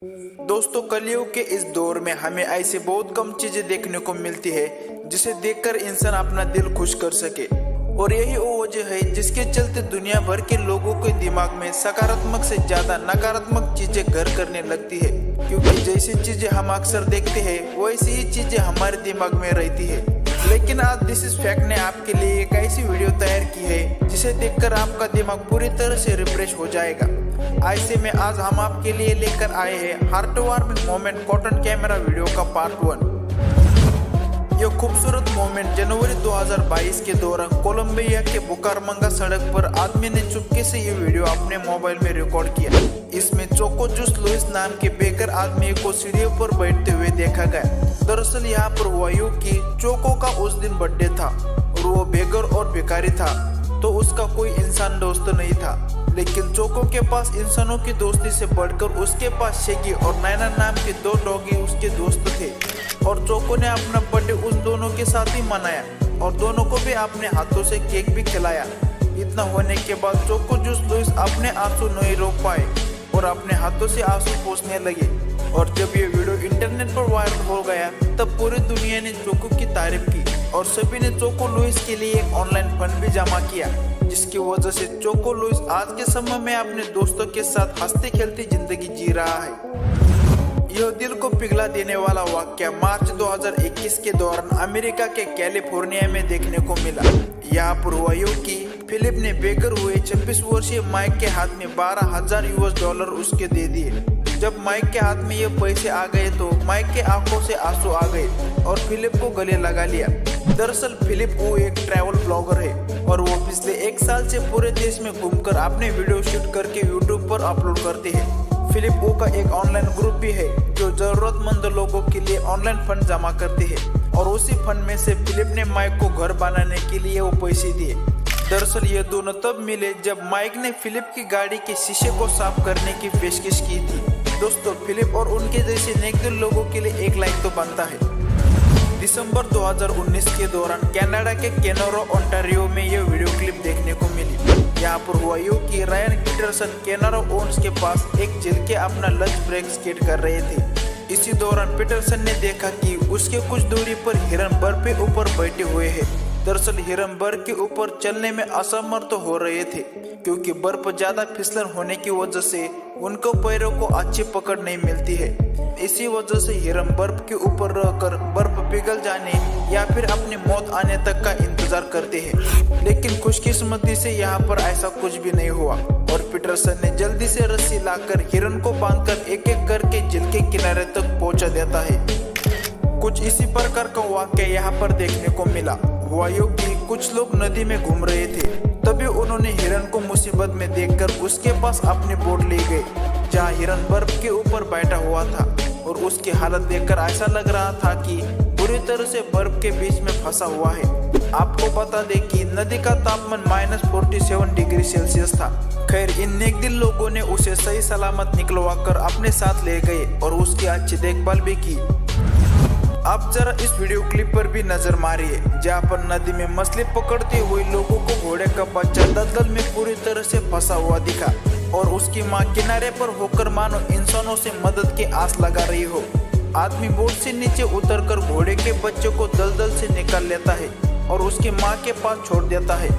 दोस्तों, कलयुग के इस दौर में हमें ऐसी बहुत कम चीजें देखने को मिलती है जिसे देखकर इंसान अपना दिल खुश कर सके। और यही वो वजह है जिसके चलते दुनिया भर के लोगों के दिमाग में सकारात्मक से ज्यादा नकारात्मक चीजें घर करने लगती है, क्योंकि जैसी चीजें हम अक्सर देखते हैं वैसी ही चीजें हमारे दिमाग में रहती है। लेकिन आज दिस इज फैक्ट ने आपके लिए एक ऐसी वीडियो तैयार की है जिसे देखकर आपका दिमाग पूरी तरह से रिफ्रेश हो जाएगा। ऐसे में आज हम आपके लिए लेकर आए हैं heart warming moment cotton camera video का पार्ट 1। यह खूबसूरत मोमेंट जनवरी 2022 के दौरान कोलंबिया के बुकारामांगा सड़क पर आदमी ने चुपके से ये वीडियो अपने मोबाइल में रिकॉर्ड किया। इसमें चोको जूस लुइस नाम के बेकर आदमी को सीढ़ियों पर बैठते हुए देखा गया। दरअसल यहाँ पर हुआ यूं कि चोको का उस दिन बर्थडे था और वो बेगर और भिखारी था, तो उसका कोई इंसान दोस्त नहीं था। लेकिन चोको के पास इंसानों की दोस्ती से बढ़कर उसके पास शेगी और नैना नाम के 2 डॉगी उसके दोस्त थे। और चोको ने अपना बर्थडे उस दोनों के साथ ही मनाया और दोनों को भी अपने हाथों से केक भी खिलाया। इतना होने के बाद चोको जूस लुइस अपने आंसू नहीं रोक पाए और अपने हाथों से आंसू पोंछने लगे। और जब ये वीडियो इंटरनेट पर वायरल हो गया तब पूरी दुनिया ने चोको की तारीफ की और सभी ने चोको लुइस के लिए एक ऑनलाइन फंड भी जमा किया, जिसकी वजह से चोको लुइस आज के समय में अपने दोस्तों के साथ हंसती खेलती जिंदगी जी रहा है। यह दिल को पिघला देने वाला वाकया मार्च 2021 के दौरान अमेरिका के कैलिफोर्निया में देखने को मिला। यहाँ पर हुआ यूं कि फिलिप ने बेकर हुए 26 वर्षीय माइक के हाथ में $12,000 उसके दे दिए। जब माइक के हाथ में ये पैसे आ गए तो माइक के आंखों से आंसू आ गए और फिलिप को गले लगा लिया। दरअसल फिलिप वो एक ट्रैवल ब्लॉगर है और वो पिछले 1 साल से पूरे देश में घूमकर अपने वीडियो शूट करके यूट्यूब पर अपलोड करते हैं। फिलिप वो का एक ऑनलाइन ग्रुप भी है जो जरूरतमंद लोगों के लिए ऑनलाइन फंड जमा करते हैं और उसी फंड में से फिलिप ने माइक को घर बनाने के लिए वो पैसे दिए। दरअसल ये दोनों तब मिले जब माइक ने फिलिप की गाड़ी के शीशे को साफ करने की पेशकश की थी। दोस्तों, फिलिप और उनके जैसे नेकदिल लोगों के लिए एक लाइक तो बनता है। दिसंबर 2019 के दौरान कनाडा के केनोरो ओंटारियो में यह वीडियो क्लिप देखने को मिली। यहाँ पर हुआ यूं कि रायन पीटरसन केनोरो ओन्स के पास एक झील के अपना लंच ब्रेक स्केट कर रहे थे। इसी दौरान पीटरसन ने देखा कि उसके कुछ दूरी पर हिरन बर्फ के ऊपर बैठे हुए हैं। दरअसल हिरन बर्फ के ऊपर चलने में असमर्थ हो रहे थे क्योंकि बर्फ ज्यादा फिसलन होने की वजह से उनको पैरों को अच्छी पकड़ नहीं मिलती है। इसी वजह से हिरन बर्फ के ऊपर रहकर बर्फ पिघल जाने या फिर अपनी मौत आने तक का इंतजार करते हैं। लेकिन खुशकिस्मती से यहाँ पर ऐसा कुछ भी नहीं हुआ और पीटरसन ने जल्दी से रस्सी लाकर हिरन को बांधकर एक एक करके झील के किनारे तक पहुंचा देता है। कुछ इसी प्रकार का वाक्य यहाँ पर देखने को मिला। हुआ यूं कि कुछ लोग नदी में घूम रहे थे, तभी उन्होंने हिरन को मुसीबत में देखकर उसके पास अपनी बोट ले गए जहाँ हिरन बर्फ के ऊपर बैठा हुआ था और उसकी हालत देखकर ऐसा लग रहा था कि बुरी तरह से बर्फ के बीच में फंसा हुआ है। आपको बता दें कि नदी का तापमान -47 डिग्री सेल्सियस था। खैर, इन नेकदिल लोगों ने उसे सही सलामत निकलवा कर अपने साथ ले गए और उसकी अच्छी देखभाल भी की। आप जरा इस वीडियो क्लिप पर भी नजर मारिए जहाँ पर नदी में मछली पकड़ते हुए लोगों को घोड़े का बच्चा दलदल में पूरी तरह से फंसा हुआ दिखा और उसकी माँ किनारे पर होकर मानो इंसानों से मदद की आस लगा रही हो। आदमी बोट से नीचे उतरकर घोड़े के बच्चे को दलदल से निकाल लेता है और उसकी माँ के पास छोड़ देता है।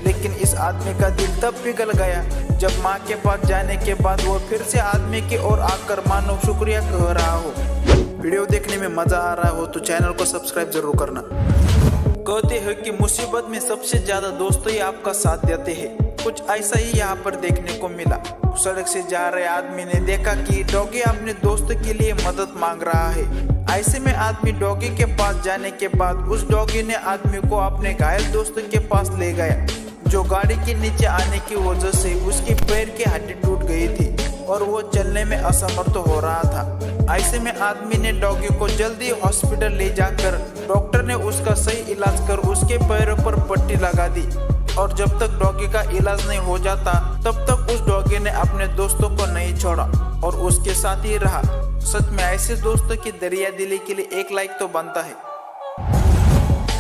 लेकिन इस आदमी का दिल तब पिघल गया जब माँ के पास जाने के बाद वो फिर से आदमी की ओर आकर मानो शुक्रिया कह रहा हो। वीडियो देखने में मजा आ रहा हो तो चैनल को सब्सक्राइब जरूर करना। कहते हैं कि मुसीबत में सबसे ज्यादा दोस्त ही आपका साथ देते हैं। कुछ ऐसा ही यहाँ पर देखने को मिला। सड़क से जा रहे आदमी ने देखा कि डॉगी अपने दोस्त के लिए मदद मांग रहा है। ऐसे में आदमी डॉगी के पास जाने के बाद उस डॉगी ने आदमी को अपने घायल दोस्त के पास ले गया, जो गाड़ी के नीचे आने की वजह से उसकी पैर की हड्डी टूट गई थी और वो चलने में असमर्थ हो रहा था। ऐसे में आदमी ने डॉगी को जल्दी हॉस्पिटल ले जाकर डॉक्टर ने उसका सही इलाज कर उसके पैरों पर पट्टी लगा दी और जब तक डॉगी का इलाज नहीं हो जाता तब तक उस डॉगी ने अपने दोस्तों को नहीं छोड़ा और उसके साथ ही रहा। सच में ऐसे दोस्तों की दरिया दिली के लिए एक लाइक तो बनता है।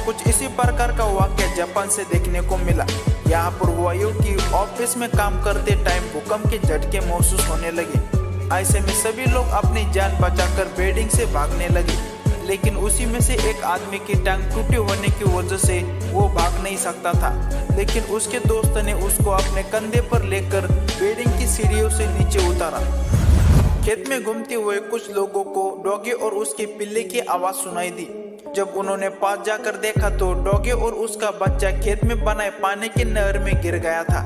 कुछ इसी प्रकार का वाक्य जापान से देखने को मिला। यहाँ पर हुआ यूं कि ऑफिस में काम करते टाइम भूकंप के झटके महसूस होने लगे। ऐसे में सभी लोग अपनी जान बचाकर बिल्डिंग से भागने लगे, लेकिन उसी में से एक आदमी की टांग टूटे होने की वजह से वो भाग नहीं सकता था। लेकिन उसके दोस्त ने उसको अपने कंधे पर लेकर बिल्डिंग की सीढ़ियों से नीचे उतारा। खेत में घूमते हुए कुछ लोगों को डॉगी और उसके पिल्ले की आवाज सुनाई दी। जब उन्होंने पास जाकर देखा तो डॉगी और उसका बच्चा खेत में बनाए पानी की नहर में गिर गया था।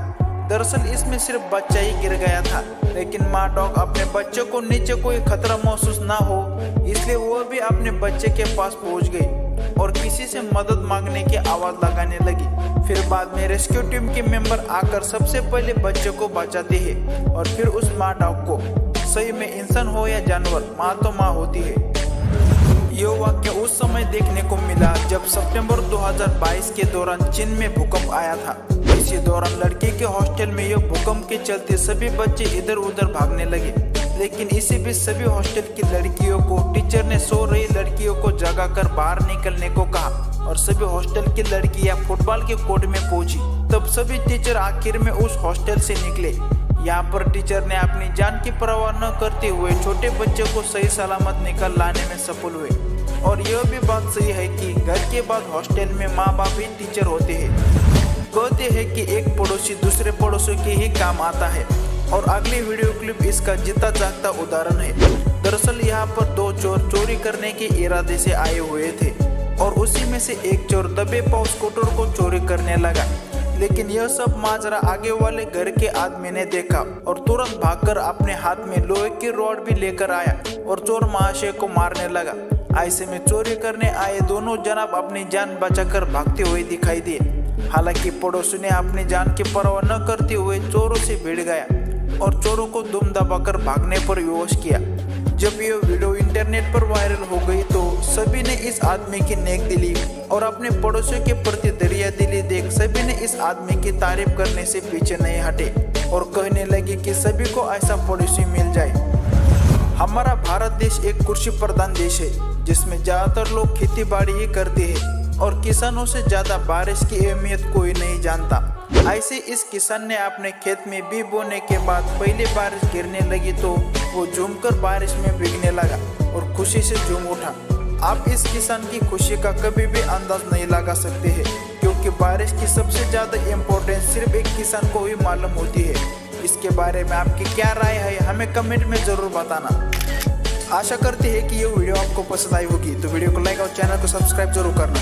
दरअसल इसमें सिर्फ बच्चा ही गिर गया था, लेकिन माँ डॉग अपने बच्चे को नीचे कोई खतरा महसूस ना हो इसलिए वो भी अपने बच्चे के पास पहुंच गई और किसी से मदद मांगने की आवाज लगाने लगी। फिर बाद में रेस्क्यू टीम के मेंबर आकर सबसे पहले बच्चे को बचाते हैं और फिर उस माँ डॉग को। सही में इंसान हो या जानवर, माँ तो माँ होती है। यह वाक्य उस समय देखने को मिला जब सितंबर 2022 के दौरान चीन में भूकंप आया था। इसी दौरान लड़की के हॉस्टल में यह भूकंप के चलते सभी बच्चे इधर उधर भागने लगे, लेकिन इसी बीच सभी हॉस्टल की लड़कियों को टीचर ने सो रही लड़कियों को जगाकर बाहर निकलने को कहा और सभी हॉस्टल की लड़कियां फुटबॉल के कोर्ट में पहुंची। तब सभी टीचर आखिर में उस हॉस्टल से निकले। यहाँ पर टीचर ने अपनी जान की परवाह न करते हुए छोटे बच्चे को सही सलामत निकाल लाने में सफल हुए। और यह भी बात सही है कि घर के बाद हॉस्टल में माँ बाप ही टीचर होते हैं। कहते हैं कि एक पड़ोसी दूसरे पड़ोसी के ही काम आता है और अगली वीडियो क्लिप इसका जीता जागता उदाहरण है। दरअसल यहाँ पर दो चोर चोरी करने के इरादे से आए हुए थे और उसी में से एक चोर दबे पांव स्कूटर को चोरी करने लगा, लेकिन यह सब माजरा आगे वाले घर के आदमी ने देखा और तुरंत भागकर अपने हाथ में लोहे की रॉड भी लेकर आया और चोर महाशय को मारने लगा। ऐसे में चोरी करने आए दोनों जनाब अपनी जान बचाकर भागते हुए दिखाई दिए। हालांकि पड़ोसी ने अपनी जान की परवाह न करते हुए चोरों से भिड़ गया और चोरों को दुम दबाकर भागने पर विवश किया। जब यह वीडियो इंटरनेट पर वायरल हो गई तो सभी ने इस आदमी की नेक दिली और अपने पड़ोसियों के प्रति दरिया दिली देख सभी ने इस आदमी की तारीफ करने से पीछे नहीं हटे और कहने लगे कि सभी को ऐसा पड़ोसी मिल जाए। हमारा भारत देश एक कृषि प्रधान देश है जिसमें ज्यादातर लोग खेती बाड़ी ही करते हैं और किसानों से ज्यादा बारिश की अहमियत कोई नहीं जानता। ऐसे इस किसान ने अपने खेत में बीज बोने के बाद पहले बारिश गिरने लगी तो वो झूमकर बारिश में भीगने लगा और खुशी से झूम उठा। आप इस किसान की खुशी का कभी भी अंदाज नहीं लगा सकते हैं, क्योंकि बारिश की सबसे ज्यादा इम्पोर्टेंस सिर्फ एक किसान को ही मालूम होती है। इसके बारे में आपकी क्या राय है हमें कमेंट में जरूर बताना। आशा करते हैं कि ये वीडियो आपको पसंद आई होगी, तो वीडियो को लाइक और चैनल को सब्सक्राइब जरूर करना।